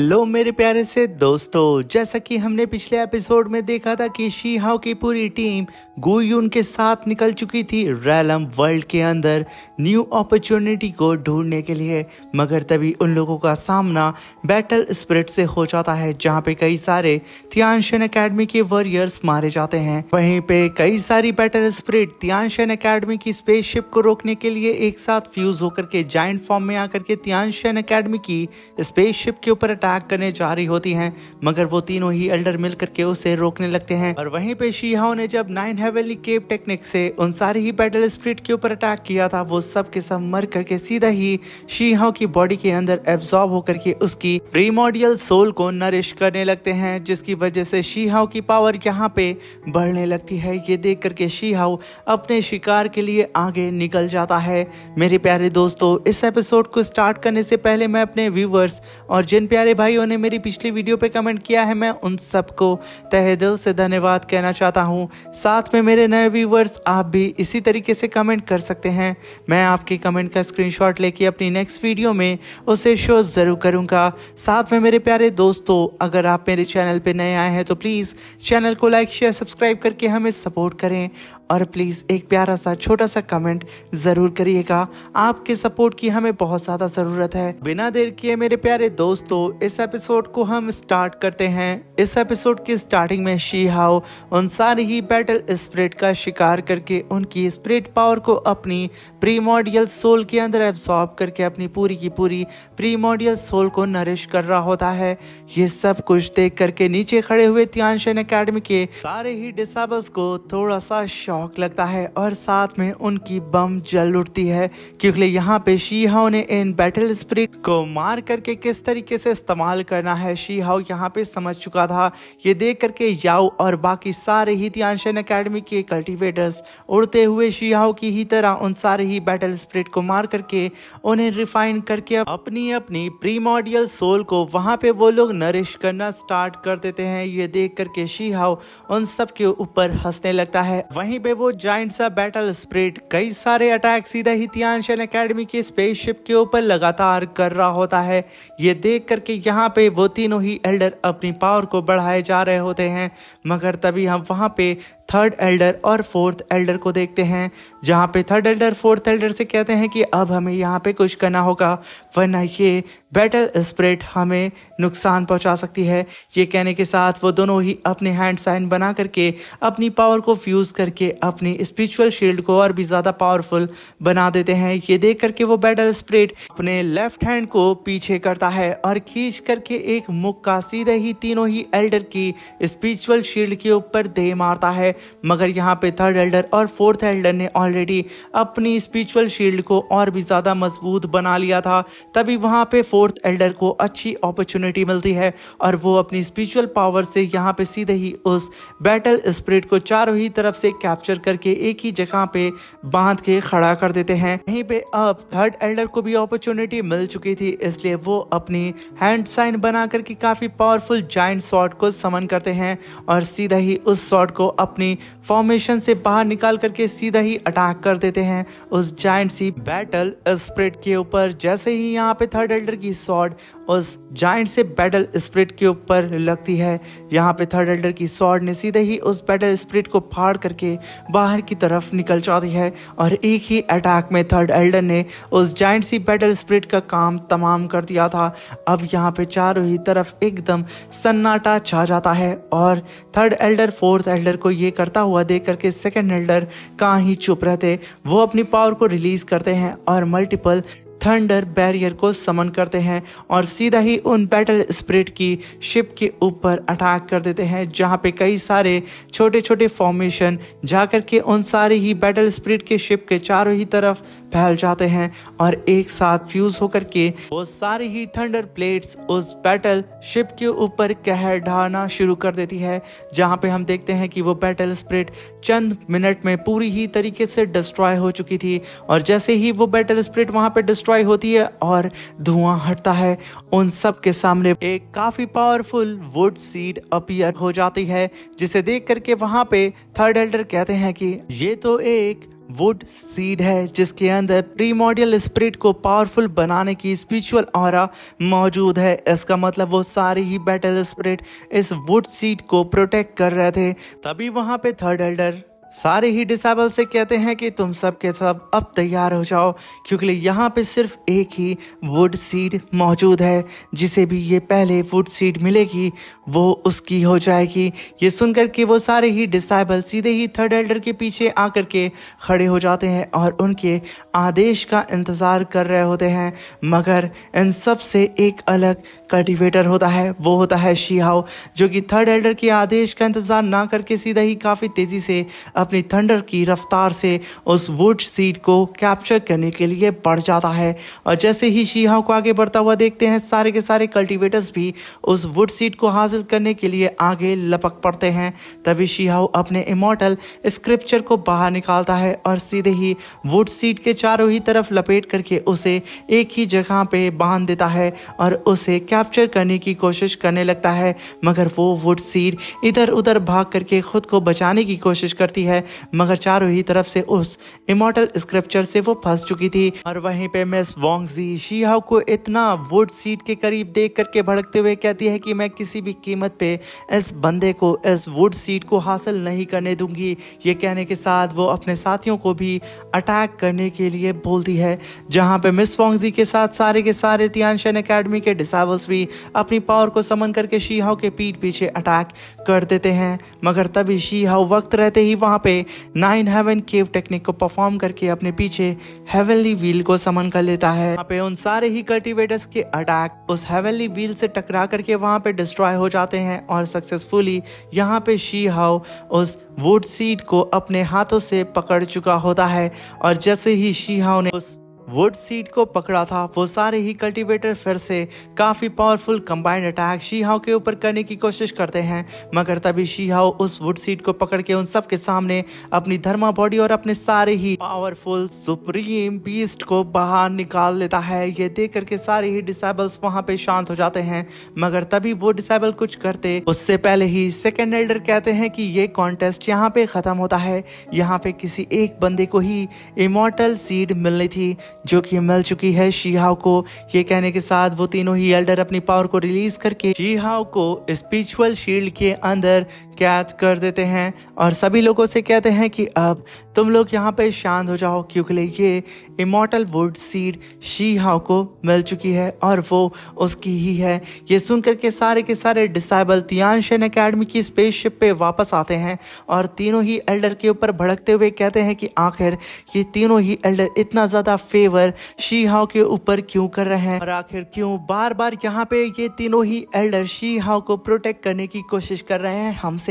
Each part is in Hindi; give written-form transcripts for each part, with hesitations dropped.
हेलो मेरे प्यारे से दोस्तों, जैसा कि हमने पिछले एपिसोड में देखा था कि शी हाओ की पूरी टीम गु यून के साथ निकल चुकी थी रैलम वर्ल्ड के अंदर न्यू अपॉर्चुनिटी को ढूंढने के लिए। मगर तभी उन लोगों का सामना बैटल स्पिरिट से हो जाता है, जहां पे कई सारे तियानशन एकेडमी के वॉरियर्स मारे जाते हैं। वहीं पे कई सारी बैटल स्पिरिट तियानशन एकेडमी की स्पेसशिप को रोकने के लिए एक साथ फ्यूज होकर के जायंट फॉर्म में आकर के तियानशन एकेडमी की स्पेसशिप के ऊपर अटैक करने जा रही होती हैं। मगर वो तीनों ही एल्डर मिल करके उसे रोकने लगते हैं। और वहीं पे शी हाओ ने जब 9 हेवनली केव टेक्निक से उन सारे ही बैटल स्पिरिट के ऊपर अटैक किया था, वो सब के सब मर करके सीधा ही शी हाओ की बॉडी के अंदर एब्जॉर्ब होकर के उसकी प्रीमोडियल सोल को नरिश करने लगते हैं, जिसकी वजह से शी हाओ की पावर यहाँ पे बढ़ने लगती है। ये देख करके शी हाओ अपने शिकार के लिए आगे निकल जाता है। मेरे प्यारे दोस्तों, इस एपिसोड को स्टार्ट करने से पहले मैं अपने व्यूवर्स और जिन प्यारे भाइयों ने मेरी पिछली वीडियो पे कमेंट किया है, मैं उन सबको तहे दिल से धन्यवाद कहना चाहता हूं। साथ में मेरे नए व्यूवर्स, आप भी इसी तरीके से कमेंट कर सकते हैं। मैं आपके कमेंट का स्क्रीनशॉट लेके अपनी नेक्स्ट वीडियो में उसे शो ज़रूर करूंगा। साथ में मेरे प्यारे दोस्तों, अगर आप मेरे चैनल पे नए आए हैं तो प्लीज़ चैनल को लाइक शेयर सब्सक्राइब करके हमें सपोर्ट करें और प्लीज़ एक प्यारा सा छोटा सा कमेंट ज़रूर करिएगा। आपके सपोर्ट की हमें बहुत ज़्यादा ज़रूरत है। बिना देर किए मेरे प्यारे दोस्तों, इस एपिसोड को हम स्टार्ट करते हैं। इस एपिसोड की स्टार्टिंग में शी हाओ उन सारी ही बैटल स्पिरिट का शिकार करके उनकी स्पिरिट पावर को अपनी प्रीमोडियल सोल के अंदर एब्सॉर्ब करके अपनी पूरी की पूरी प्रीमोडियल सोल को नरिश कर रहा होता है। ये सब कुछ देख करके नीचे खड़े हुए तियानशन एकेडमी के सारे ही डिसेबल्स को थोड़ा सा शॉक लगता है और साथ में उनकी बम जल उठती है, क्योंकि यहाँ पे शी हाओ ने इन बैटल स्पिरिट को मार करके किस तरीके से इस्तेमाल करना है शी हाओ यहाँ पे समझ चुका था। ये देख करके याओ और बाकी सारे ही तियानशन एकेडमी के कल्टीवेटर्स उड़ते हुए शी हाओ की ही तरह उन सारे ही बैटल स्पिरिट को मार करके उन्हें रिफाइन करके अपनी अपनी प्रीमोडियल सोल को वहां पे वो लोग नरिश करना स्टार्ट कर देते हैं। ये देख करके शी हाओ उन सब के ऊपर हंसने लगता है। वहीं पे वो जायंट सा बैटल स्पिरिट कई सारे अटैक सीधा ही तियानशन एकेडमी के स्पेसशिप के ऊपर लगातार कर रहा होता है। ये देख करके यहाँ पे वो तीनों ही एल्डर अपनी पावर को बढ़ाए जा रहे होते हैं। मगर तभी हम वहाँ पे थर्ड एल्डर और फोर्थ एल्डर को देखते हैं, जहाँ पे थर्ड एल्डर फोर्थ एल्डर से कहते हैं कि अब हमें यहाँ पे कुछ करना होगा, वरना ये बैटल स्पिरिट हमें नुकसान पहुँचा सकती है। ये कहने के साथ वो दोनों ही अपने हैंड साइन बना करके अपनी पावर को फ्यूज करके अपनी स्पिरिचुअल शील्ड को और भी ज़्यादा पावरफुल बना देते हैं। ये देख करके वो बैटल स्पिरिट अपने लेफ्ट हैंड को पीछे करता है और खींच करके एक मुक्का सीधे ही तीनों ही एल्डर की स्पिरिचुअल शील्ड के ऊपर दे मारता है। मगर यहाँ पे थर्ड एल्डर और फोर्थ एल्डर ने ऑलरेडी अपनी स्पिरिचुअल शील्ड को और भी ज़्यादा मजबूत बना लिया था। तभी वहाँ पे फोर्थ एल्डर को अच्छी अपॉर्चुनिटी मिलती है और वो अपनी स्पिरिचुअल पावर से यहाँ पे सीधे ही उस बैटल स्पिरिट को चारों ही तरफ से कैप्चर करके एक ही जगह पे बांध के खड़ा कर देते हैं। यहीं पे अब थर्ड एल्डर को भी अपॉर्चुनिटी मिल चुकी थी, इसलिए वो अपनी हैंड साइन बना करके काफी पावरफुल जायंट स्वॉर्ड को समन करते हैं और सीधा ही उस स्वॉर्ड को अपनी फॉर्मेशन से बाहर निकाल करके सीधा ही अटैक कर देते हैं उस जायंट सी बैटल स्पिरिट के ऊपर। जैसे ही यहाँ पे थर्ड एल्डर की स्वॉर्ड उस जायंट से बैटल स्पिरिट के ऊपर लगती है, यहाँ पे थर्ड एल्डर की स्वॉर्ड ने सीधे ही उस बैटल स्पिरिट को फाड़ करके बाहर की तरफ निकल जाती है और एक ही अटैक में थर्ड एल्डर ने उस जायंट सी बैटल स्पिरिट का काम तमाम कर दिया था। अब यहाँ पे चारों ही तरफ एकदम सन्नाटा छा जाता है और थर्ड एल्डर फोर्थ एल्डर को ये करता हुआ देख करके सेकंड एल्डर कहाँ ही चुप रहते, वो अपनी पावर को रिलीज करते हैं और मल्टीपल थंडर बैरियर को समन करते हैं और सीधा ही उन बैटल स्पिरिट की शिप के ऊपर अटैक कर देते हैं, जहां पे कई सारे छोटे छोटे फॉर्मेशन जाकर के उन सारे ही बैटल स्पिरिट के शिप के चारों ही तरफ फैल जाते हैं और एक साथ फ्यूज होकर के वो सारी ही थंडर प्लेट्स उस बैटल शिप के ऊपर कहर ढाना शुरू कर देती है। जहां पे हम देखते हैं कि वो बैटल स्पिरिट चंद मिनट में पूरी ही तरीके से डिस्ट्रॉय हो चुकी थी और जैसे ही वो बैटल स्पिरिट वहां पे डिस्ट्रॉय होती है और धुआं हटता है, उन सब के सामने एक काफी पावरफुल वुड सीड अपीयर हो जाती है, जिसे देख करके वहां पे थर्ड एल्डर कहते हैं कि ये तो एक वुड सीड है जिसके अंदर प्रीमोडियल स्पिरिट को पावरफुल बनाने की स्पिरिचुअल ऑरा मौजूद है। इसका मतलब वो सारे ही बैटल स्पिरिट इस वुड सीड को प्रोटेक्ट कर रहे थे। तभी वहां पे थर्ड एल्डर सारे ही डिसेबल से कहते हैं कि तुम सब के सब अब तैयार हो जाओ, क्योंकि यहाँ पे सिर्फ एक ही वुड सीड मौजूद है। जिसे भी ये पहले वुड सीड मिलेगी वो उसकी हो जाएगी। ये सुनकर के वो सारे ही डिसेबल सीधे ही थर्ड एल्डर के पीछे आकर के खड़े हो जाते हैं और उनके आदेश का इंतज़ार कर रहे होते हैं। मगर इन सब से एक अलग कल्टिवेटर होता है, वो होता है शीहाओ, जो कि थर्ड एल्डर के आदेश का इंतज़ार ना करके सीधा ही काफ़ी तेज़ी से अपनी थंडर की रफ्तार से उस वुड सीड को कैप्चर करने के लिए बढ़ जाता है। और जैसे ही शीहाओ को आगे बढ़ता हुआ देखते हैं, सारे के सारे कल्टिवेटर्स भी उस वुड सीड को हासिल करने के लिए आगे लपक पड़ते हैं। तभी शीहाओ अपने इमॉर्टल स्क्रिप्चर को बाहर निकालता है और सीधे ही वुड सीड के चारों ही तरफ लपेट करके उसे एक ही जगह पे बांध देता है और उसे कैप्चर करने की कोशिश करने लगता है। मगर वो वुड सीड इधर उधर भाग करके खुद को बचाने की कोशिश करती है, मगर चारों ही तरफ से उस इमॉर्टल स्क्रिप्चर से वो फंस चुकी थी। और वहीं पे मिस वोंगजी शीहाओ को इतना वुड सीड के करीब देख करके भड़कते हुए कहती है कि मैं किसी भी कीमत पे इस बंदे को, इस वुड सीड को हासिल नहीं करने दूंगी। ये कहने के साथ वो अपने साथियों को भी अटैक करने के लिए बोलती है, जहां पे मिस वोंगजी के साथ सारे के सारे तियानशन एकेडमी के डिसेबल्स भी अपनी पावर को समन करके शीहाओ के पीठ पीछे अटैक कर देते हैं। मगर तभी शीहाओ वक्त रहते ही वहां पे 9 हेवन केव टेक्निक को परफॉर्म करके अपने पीछे हेवनली व्हील को समन कर लेता है। वहां पे उन सारे ही कल्टिवेटर्स के अटैक उस हेवनली व्हील से टकरा करके वहां पे डिस्ट्रॉय हो जाते हैं और सक्सेसफुली यहाँ पे शीहाओ उस वुड सीड को अपने हाथों से पकड़ चुका होता है। और जैसे ही शीहाओ ने उस वुड सीड को पकड़ा था, वो सारे ही कल्टिवेटर फिर से काफी पावरफुल कंबाइंड अटैक शीहाओ के ऊपर करने की कोशिश करते हैं। मगर तभी शीहाओ उस वुड सीड को पकड़ के उन सब के सामने अपनी धर्मा बॉडी और अपने सारे ही पावरफुल सुप्रीम बीस्ट को बाहर निकाल लेता है। ये देख करके सारे ही डिसेबल्स वहां पे शांत हो जाते हैं। मगर तभी वो डिसेबल कुछ करते उससे पहले ही सेकेंड एल्डर कहते हैं कि ये कॉन्टेस्ट यहाँ पे खत्म होता है। यहाँ पे किसी एक बंदे को ही इमॉर्टल सीड मिलनी थी, जो कि मिल चुकी है शीहाओ को। ये कहने के साथ वो तीनों ही एल्डर अपनी पावर को रिलीज करके शीहाओ को स्पिरिचुअल शील्ड के अंदर कैद कर देते हैं और सभी लोगों से कहते हैं कि अब तुम लोग यहाँ पे शांत हो जाओ, क्योंकि ये इमॉर्टल वुड सीड शीहाओ को मिल चुकी है और वो उसकी ही है। ये सुनकर के सारे डिसेबल तियानशन एकेडमी की स्पेसशिप पे वापस आते हैं और तीनों ही एल्डर के ऊपर भड़कते हुए कहते हैं कि आखिर ये तीनों ही एल्डर इतना ज्यादा फेवर शीहाओ के ऊपर क्यों कर रहे हैं और आखिर क्यों बार बार यहाँ पे ये तीनों ही एल्डर शीहाओ को प्रोटेक्ट करने की कोशिश कर रहे हैं हमसे।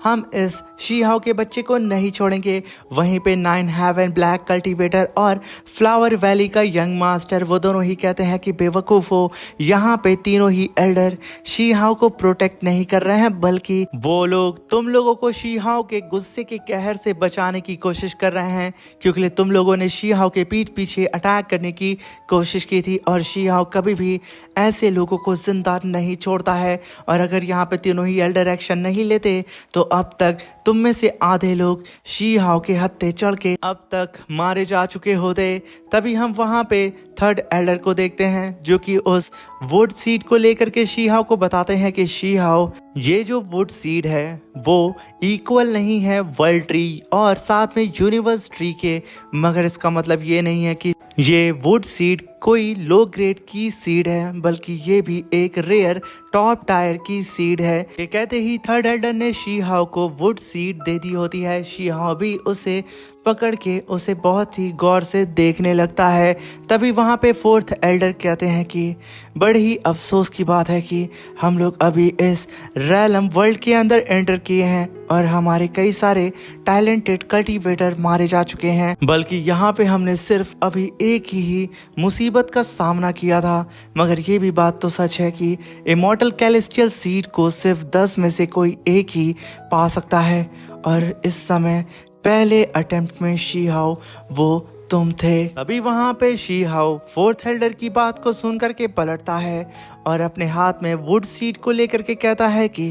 हम इस शीहाओ के बच्चे को नहीं छोड़ेंगे। वहीं पे 9 हेवन ब्लैक कल्टिवेटर और फ्लावर वैली का यंग मास्टर वो दोनों ही कहते हैं कि बेवकूफ हो, यहाँ पे तीनों ही एल्डर शीहाओ को प्रोटेक्ट नहीं कर रहे हैं, बल्कि वो लोग तुम लोगों को शीहाओ के गुस्से के कहर से बचाने की कोशिश कर रहे हैं, क्योंकि तुम लोगों ने शीहाओ के पीठ पीछे अटैक करने की कोशिश की थी और शीहाओ कभी भी ऐसे लोगों को जिंदा नहीं छोड़ता है। और अगर यहाँ पे तीनों ही एल्डर एक्शन नहीं लेते तो अब तक तुम में से आधे लोग शीहाओ के हत्थे चढ़ के अब तक मारे जा चुके होते। तभी हम वहां पे थर्ड एल्डर को देखते हैं, जो कि उस वुड सीड को लेकर के शीहाओ को बताते हैं कि शीहाओ, ये जो वुड सीड है वो इक्वल नहीं है वर्ल्ड ट्री और साथ में यूनिवर्स ट्री के। मगर इसका मतलब ये नहीं है कि ये वुड सीड कोई लो ग्रेड की सीड है, बल्कि ये भी एक रेयर टॉप टायर की सीड है। ये कहते ही थर्ड एल्डर ने शीहाओ को वुड सीड दे दी होती है। शीहाओ भी उसे पकड़ के उसे बहुत ही गौर से देखने लगता है। तभी वहाँ पे फोर्थ एल्डर कहते हैं कि बड़ी ही अफसोस की बात है कि हम लोग अभी इस रैलम वर्ल्ड के अंदर एंटर किए हैं और हमारे कई सारे टैलेंटेड कल्टीवेटर मारे जा चुके हैं, बल्कि यहाँ पे हमने सिर्फ अभी एक ही मुसीबत का सामना किया था। मगर ये भी बात तो सच है कि इमॉर्टल कैलेस्टियल सीड को सिर्फ 10 में से कोई एक ही पा सकता है और इस समय पहले अटेम्प्ट में शीहाओ वो तुम थे। अभी वहां पे शी हाउ फोर्थ एल्डर की बात को सुन करके पलटता है और अपने हाथ में वुड सीड को लेकर के कहता है कि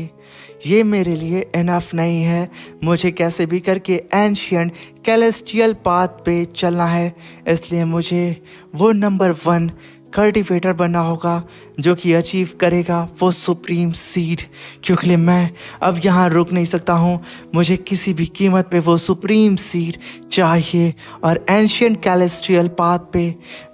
ये मेरे लिए इनफ नहीं है, मुझे कैसे भी करके एंशियंट कैलेस्टियल पाथ पे चलना है, इसलिए मुझे वो नंबर 1 कल्टीवेटर बनना होगा जो कि अचीव करेगा वो सुप्रीम सीड, क्योंकि मैं अब यहाँ रुक नहीं सकता हूँ, मुझे किसी भी कीमत पे वो सुप्रीम सीड चाहिए और एंशियंट कैलेस्ट्रियल पाथ पे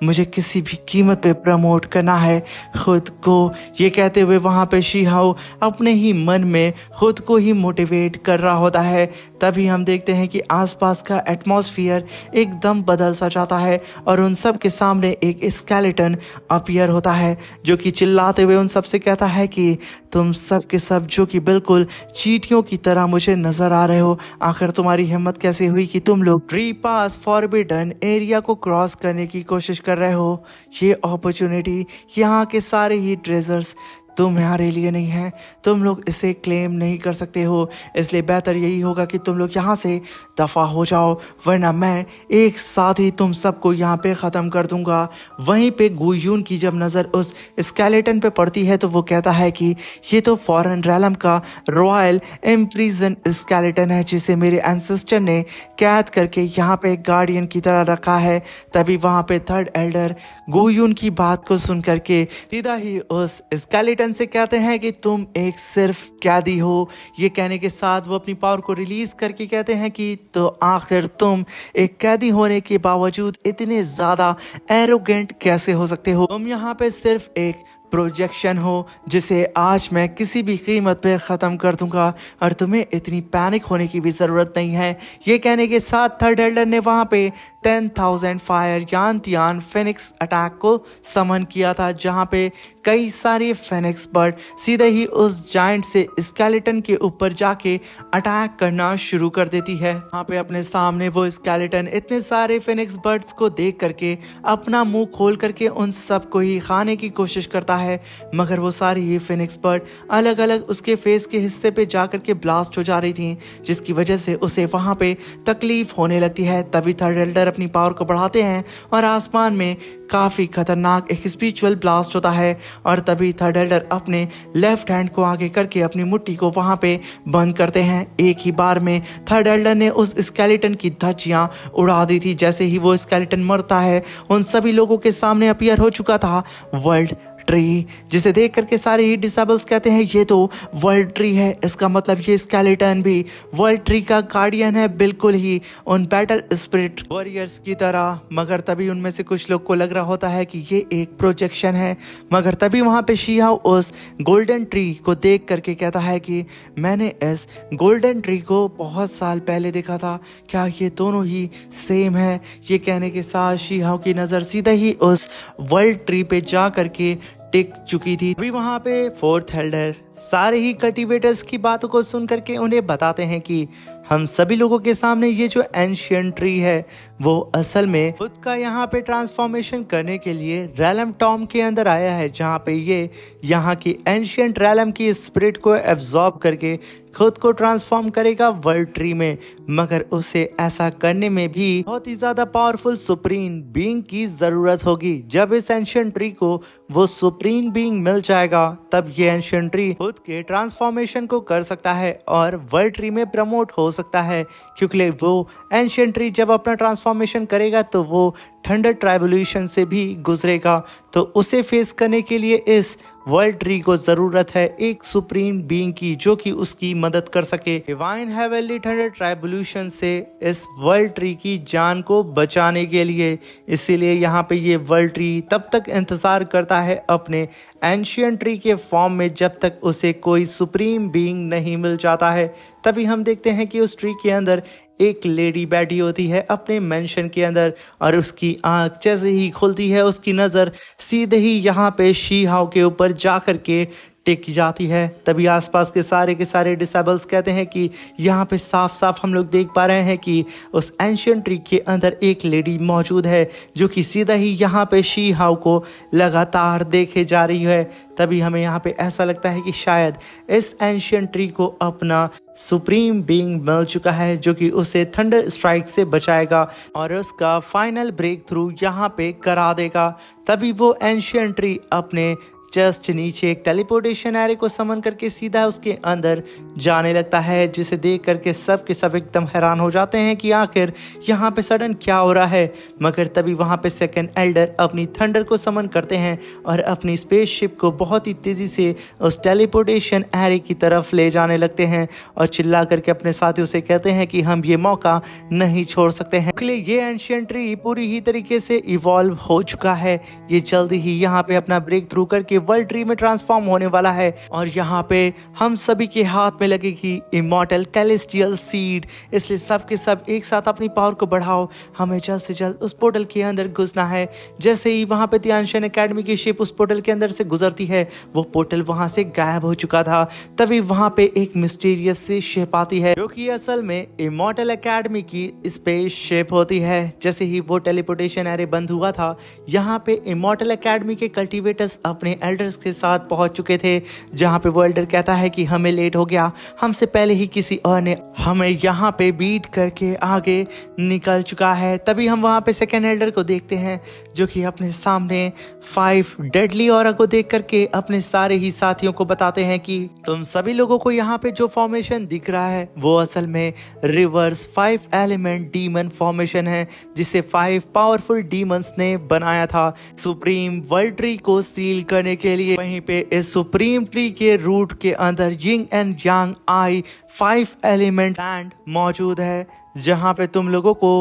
मुझे किसी भी कीमत पे प्रमोट करना है खुद को। ये कहते हुए वहाँ पे शी हाउ अपने ही मन में खुद को ही मोटिवेट कर रहा होता है। तभी हम देखते हैं कि आसपास का एटमॉस्फेयर एकदम बदल सा जाता है और उन सब के सामने एक स्केलेटन अपीयर होता है जो कि चिल्लाते हुए उन सब से कहता है कि तुम सब के सब जो कि बिल्कुल चींटियों की तरह मुझे नजर आ रहे हो, आखिर तुम्हारी हिम्मत कैसे हुई कि तुम लोग ट्री पास फॉरबिडन एरिया को क्रॉस करने की कोशिश कर रहे हो। ये अपॉर्चुनिटी, यहाँ के सारे ही ट्रेजर्स तुम्हारे लिए नहीं है, तुम लोग इसे क्लेम नहीं कर सकते हो, इसलिए बेहतर यही होगा कि तुम लोग यहाँ से दफ़ा हो जाओ, वरना मैं एक साथ ही तुम सबको यहाँ पे ख़त्म कर दूंगा। वहीं पे गुयून की जब नज़र उस स्केलेटन पे पड़ती है तो वो कहता है कि ये तो फॉरेन रैलम का रॉयल इम्प्रिजन स्केलेटन है जिसे मेरे एंसेस्टर ने कैद करके यहाँ पे गार्डियन की तरह रखा है। तभी वहाँ पे थर्ड एल्डर गुयून की बात को सुन करके सीधा ही उस स्केलेटन से कहते हैं कि तुम एक सिर्फ कैदी हो। ये कहने के साथ वो अपनी पावर को रिलीज करके कहते हैं कि तो आखिर तुम एक कैदी होने के बावजूद इतने ज्यादा एरोगेंट कैसे हो सकते हो, तुम यहाँ पे सिर्फ एक प्रोजेक्शन हो जिसे आज मैं किसी भी कीमत पे ख़त्म कर दूंगा और तुम्हें इतनी पैनिक होने की भी ज़रूरत नहीं है। ये कहने के साथ थर्ड एल्डर ने वहाँ पे 10,000 फायर यान फेनिक्स अटैक को समन किया था, जहाँ पे कई सारे फेनिक्स बर्ड सीधे ही उस जाइंट से स्केलेटन के ऊपर जाके अटैक करना शुरू कर देती है। वहाँ पे अपने सामने वो स्केलेटन इतने सारे फेनिक्स बर्ड्स को देख करके अपना मुंह खोल करके उन सबको ही खाने की कोशिश करता है, मगर वो सारी ही फिनिक्स बर्ड अलग अलग उसके फेस के हिस्से पे जाकर के ब्लास्ट हो जा रही थी, जिसकी वजह से उसे वहां पे तकलीफ होने लगती है। तभी थर्ड एल्डर अपनी पावर को बढ़ाते हैं और आसमान में काफी खतरनाक एक स्पिरिचुअल ब्लास्ट होता है और तभी थर्ड एल्डर अपने लेफ्ट हैंड को आगे करके अपनी मुट्ठी को वहां पे बंद करते हैं। एक ही बार में थर्ड एल्डर ने उस स्केलेटन की धज्जियां उड़ा दी थी। जैसे ही वो स्केलेटन मरता है उन सभी लोगों के सामने अपीयर हो चुका था वर्ल्ड ट्री, जिसे देख करके सारे ही डिसेबल्स कहते हैं ये तो वर्ल्ड ट्री है, इसका मतलब ये स्केलेटन भी वर्ल्ड ट्री का गार्डियन है, बिल्कुल ही उन बैटल स्पिरिट वॉरियर्स की तरह। मगर तभी उनमें से कुछ लोग को लग रहा होता है कि ये एक प्रोजेक्शन है। मगर तभी वहां पे शी हाउ उस गोल्डन ट्री को देख करके कहता है कि मैंने इस गोल्डन ट्री को बहुत साल पहले देखा था, क्या ये दोनों ही सेम है? ये कहने के साथ शी हाउ की नजर सीधे ही उस वर्ल्ड ट्री पे जा करके टिक चुकी थी। अभी वहां पे फोर्थ एल्डर सारे ही कल्टीवेटर्स की बातों को सुन करके उन्हें बताते हैं कि हम सभी लोगों के सामने ये जो एंशियंट ट्री है वो असल में खुद का यहाँ पे ट्रांसफॉर्मेशन करने के लिए रैलम टॉम के अंदर आया है, जहाँ पे ये यहाँ की एंशियंट रैलम की स्पिरिट को एब्जॉर्ब करके खुद को ट्रांसफॉर्म करेगा वर्ल्ड ट्री में। मगर उसे ऐसा करने में भी बहुत ही ज्यादा पावरफुल सुप्रीम बीइंग की जरूरत होगी। जब इस एंशियंट ट्री को वो सुप्रीम बीइंग मिल जाएगा तब ये एंशियंट ट्री खुद के ट्रांसफॉर्मेशन को कर सकता है और वर्ल्ड ट्री में प्रमोट हो सकता है, क्योंकि वो एंशियंट ट्री जब अपना ट्रांसफॉर्मेशन करेगा तो वो थंडर ट्राइबुलेशन से भी गुजरेगा। तो उसे फेस करने के लिए इस वर्ल्ड ट्री को जरूरत है एक सुप्रीम बीइंग की जो कि उसकी मदद कर सके डिवाइन हेवनली थंडर ट्राइबुलेशन से इस वर्ल्ड ट्री की जान को बचाने के लिए। इसीलिए यहाँ पे ये वर्ल्ड ट्री तब तक इंतजार करता है अपने एंशियंट ट्री के फॉर्म में जब तक उसे कोई सुप्रीम बीइंग नहीं मिल जाता है। तभी हम देखते हैं कि उस ट्री के अंदर एक लेडी बैठी होती है अपने मेंशन के अंदर और उसकी आंख जैसे ही खुलती है उसकी नज़र सीधे ही यहाँ पे शी हाउ के ऊपर जा कर के टिक जाती है। तभी आसपास के सारे डिसेबल्स कहते हैं कि यहाँ पे साफ साफ हम लोग देख पा रहे हैं कि उस एंशियंट ट्री के अंदर एक लेडी मौजूद है जो कि सीधा ही यहाँ पे शी हाउ को लगातार देखे जा रही है। तभी हमें यहाँ पे ऐसा लगता है कि शायद इस एंशियंट ट्री को अपना सुप्रीम बीइंग मिल चुका है जो कि उसे थंडर स्ट्राइक से बचाएगा और उसका फाइनल ब्रेक थ्रू यहाँ पे करा देगा। तभी वो एंशियंट ट्री अपने जस्ट नीचे एक टेलीपोर्टेशन एरे को समन करके सीधा उसके अंदर जाने लगता है, जिसे देख करके सब के सब एकदम हैरान हो जाते हैं कि आखिर यहाँ पे सडन क्या हो रहा है। मगर तभी वहाँ पे सेकंड एल्डर अपनी थंडर को समन करते हैं और अपनी स्पेसशिप को बहुत ही तेज़ी से उस टेलीपोर्टेशन एरे की तरफ ले जाने लगते हैं और चिल्ला करके अपने साथियों से कहते हैं कि हम ये मौका नहीं छोड़ सकते हैं। इसलिए ये एंशिएंट ट्री पूरी ही तरीके से इवॉल्व हो चुका है। ये जल्दी ही यहाँ पे अपना ब्रेक थ्रू करके वर्ल्ड ट्री में ट्रांसफॉर्म होने वाला है और यहाँ पे हम सभी के हाथ में लगेगी इमॉर्टल कैलेस्टियल सीड। इसलिए सब के सब एक साथ अपनी पावर को बढ़ाओ, हमें जल्द से जल्द उस पोर्टल के अंदर घुसना है। जैसे ही वहां पे तियानशन एकेडमी की शिप उस पोर्टल के अंदर से गुजरती है, वो पोर्टल वहां से गायब हो चुका था। तभी वहां पे एक मिस्टीरियस सी शिप आती है जो कि असल में इमॉर्टल एकेडमी की स्पेस शिप होती है। जैसे ही वो टेलीपोर्टेशन एरे बंद हुआ था, यहाँ पे इमॉर्टल एकेडमी के कल्टिवेटर्स अपने एल्डर्स के साथ पहुंच चुके थे, जहां पे वो एल्डर कहता है कि हमें लेट हो गया, हमसे पहले ही किसी और ने हमें यहाँ पे बीट करके आगे निकल चुका है। तभी हम वहां पे सेकेंड एल्डर को देखते हैं जो कि अपने सामने 5 डेडली ऑरा को देख करके अपने सारे ही साथियों को बताते हैं कि तुम सभी लोगों को यहाँ पे जो फॉर्मेशन दिख रहा है वो असल में रिवर्स 5 एलिमेंट डीमन फॉर्मेशन है, जिसे 5 पावरफुल डीमंस ने बनाया था सुप्रीम वर्ल्ड ट्री को सील करने के लिए। वहीं पे इस सुप्रीम ट्री के रूट के अंदर yin and yang I 5 element land मौजूद है, जहां पे तुम लोगों को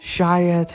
शायद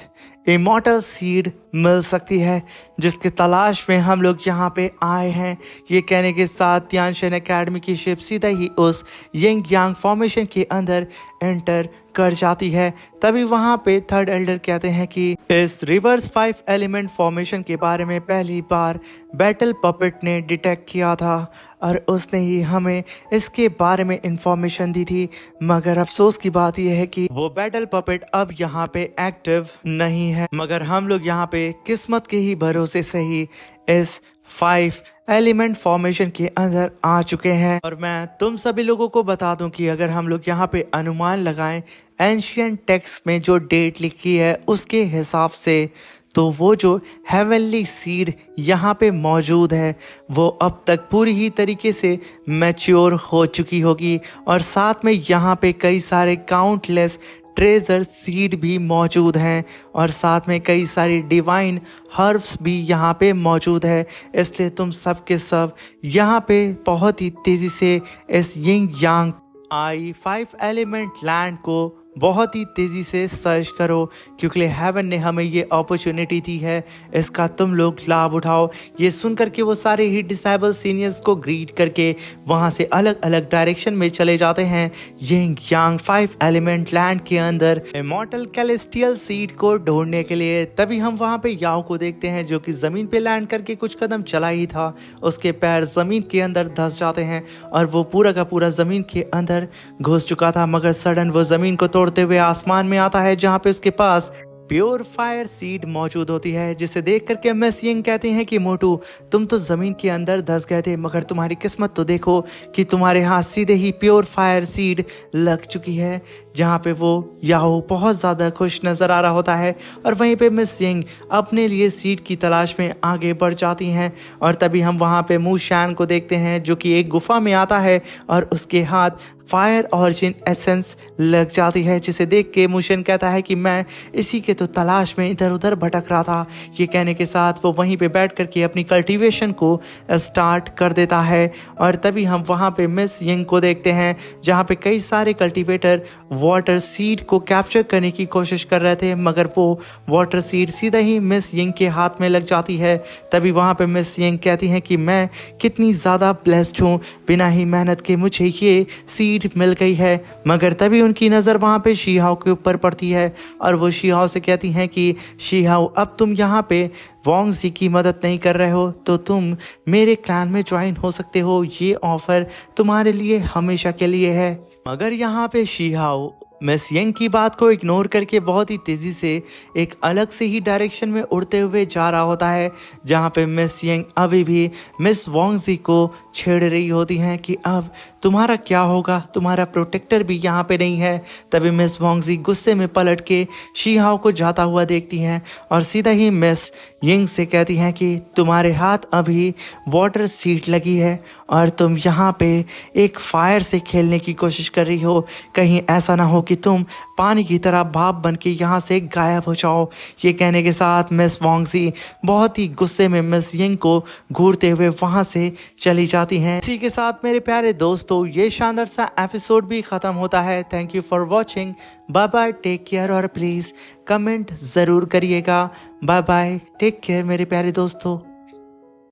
इमॉर्टल सीड मिल सकती है, जिसके तलाश में हम लोग यहाँ पे आए हैं। ये कहने के साथ तियानशन एकेडमी की शिप सीधा ही उस यिंग यांग फॉर्मेशन के अंदर एंटर कर जाती है। तभी वहाँ पे थर्ड एल्डर कहते हैं कि इस रिवर्स 5 एलिमेंट फॉर्मेशन के बारे में पहली बार बैटल पपेट ने डिटेक्ट किया था और उसने ही हमें इसके बारे में इंफॉर्मेशन दी थी। मगर अफसोस की बात यह है कि वो बैटल पपेट अब यहाँ पे एक्टिव नहीं है। मगर हम लोग यहाँ पे किस्मत के ही भरोसे से ही इस 5 एलिमेंट फॉर्मेशन के अंदर आ चुके हैं। और मैं तुम सभी लोगों को बता दूं कि अगर हम लोग यहाँ पे अनुमान लगाएं एंशिएंट टेक्स्ट में जो डेट लिखी है उसके हिसाब से, तो वो जो हेवनली सीड यहाँ पे मौजूद है वो अब तक पूरी ही तरीके से मैच्योर हो चुकी होगी और साथ में यहाँ पे कई सारे काउंटलेस ट्रेजर सीड भी मौजूद हैं और साथ में कई सारी डिवाइन हर्ब्स भी यहाँ पे मौजूद है। इसलिए तुम सब के सब यहाँ पे बहुत ही तेज़ी से इस यिंग यांग आई 5 एलिमेंट लैंड को बहुत ही तेज़ी से सर्च करो, क्योंकि हेवन ने हमें ये अपॉर्चुनिटी दी है, इसका तुम लोग लाभ उठाओ। ये सुन करके वो सारे ही डिसेबल सीनियर्स को ग्रीट करके वहाँ से अलग अलग डायरेक्शन में चले जाते हैं यिंग यांग 5 एलिमेंट लैंड के अंदर इमॉर्टल कैलेस्टियल सीड को ढूंढने के लिए। तभी हम वहाँ पे याओ को देखते हैं जो कि ज़मीन पे लैंड करके कुछ कदम चला ही था, उसके पैर ज़मीन के अंदर धंस जाते हैं और वो पूरा का पूरा ज़मीन के अंदर घुस चुका था। मगर सडन वो ज़मीन को तोड़ते हुए आसमान में आता है, जहां पे उसके पास प्योर फायर सीड मौजूद होती है, जिसे देख करके मिस यिंग कहते हैं कि मोटू तुम तो जमीन के अंदर धंस गए थे, मगर तुम्हारी किस्मत तो देखो कि तुम्हारे हाथ सीधे ही प्योर फायर सीड लग चुकी है। जहाँ पे वो याओ बहुत ज़्यादा खुश नज़र आ रहा होता है और वहीं पे मिस यिंग अपने लिए सीड की तलाश में आगे बढ़ जाती हैं। और तभी हम वहाँ पे मू शैन को देखते हैं जो कि एक गुफा में आता है और उसके हाथ फायर ऑरिजिन एसेंस लग जाती है, जिसे देख के मूशन कहता है कि मैं इसी के तो तलाश में इधर उधर भटक रहा था। ये कहने के साथ वो वहीं पे बैठ करके अपनी कल्टीवेशन को स्टार्ट कर देता है। और तभी हम वहाँ पे मिस यिंग को देखते हैं जहाँ पे कई सारे कल्टीवेटर वाटर सीड को कैप्चर करने की कोशिश कर रहे थे, मगर वो वाटर सीड सीधा ही मिस यिंग के हाथ में लग जाती है। तभी वहाँ पे मिस यिंग कहती हैं कि मैं कितनी ज़्यादा ब्लेस्ड हूँ, बिना ही मेहनत के मुझे ये सीड मिल गई है। मगर तभी उनकी नज़र वहाँ पे शी हाओ के ऊपर पड़ती है और वो शी हाओ से कहती हैं कि शीहाओ, अब तुम यहाँ पे वोंग जी की मदद नहीं कर रहे हो तो तुम मेरे क्लैन में ज्वाइन हो सकते हो, ये ऑफर तुम्हारे लिए हमेशा के लिए है। मगर यहाँ पे शीहाओ मिस यंग की बात को इग्नोर करके बहुत ही तेजी से एक अलग से ही डायरेक्शन में उड़ते हुए जा रहा होता है, जहाँ पे मिस यंग अभी भी मिस वोंग जी को छेड़ रही होती हैं कि अब तुम्हारा क्या होगा, तुम्हारा प्रोटेक्टर भी यहाँ पे नहीं है। तभी मिस वोंग जी गुस्से में पलट के शीहाओ को जाता हुआ देखती हैं और सीधा ही मिस यंग से कहती हैं कि तुम्हारे हाथ अभी वाटर सीट लगी है और तुम यहाँ पे एक फायर से खेलने की कोशिश कर रही हो, कहीं ऐसा ना हो कि तुम पानी की तरह भाप बन के यहाँ से गायब हो जाओ। ये कहने के साथ मिस वोंग जी बहुत ही गुस्से में मिस यंग को घूरते हुए वहाँ से चली जाती हैं। इसी के साथ मेरे प्यारे दोस्तों ये शानदार सा एपिसोड भी ख़त्म होता है। Thank you for watching, bye bye, take care और प्लीज़ कमेंट ज़रूर करिएगा। बाय बाय, टेक केयर मेरे प्यारे दोस्तों।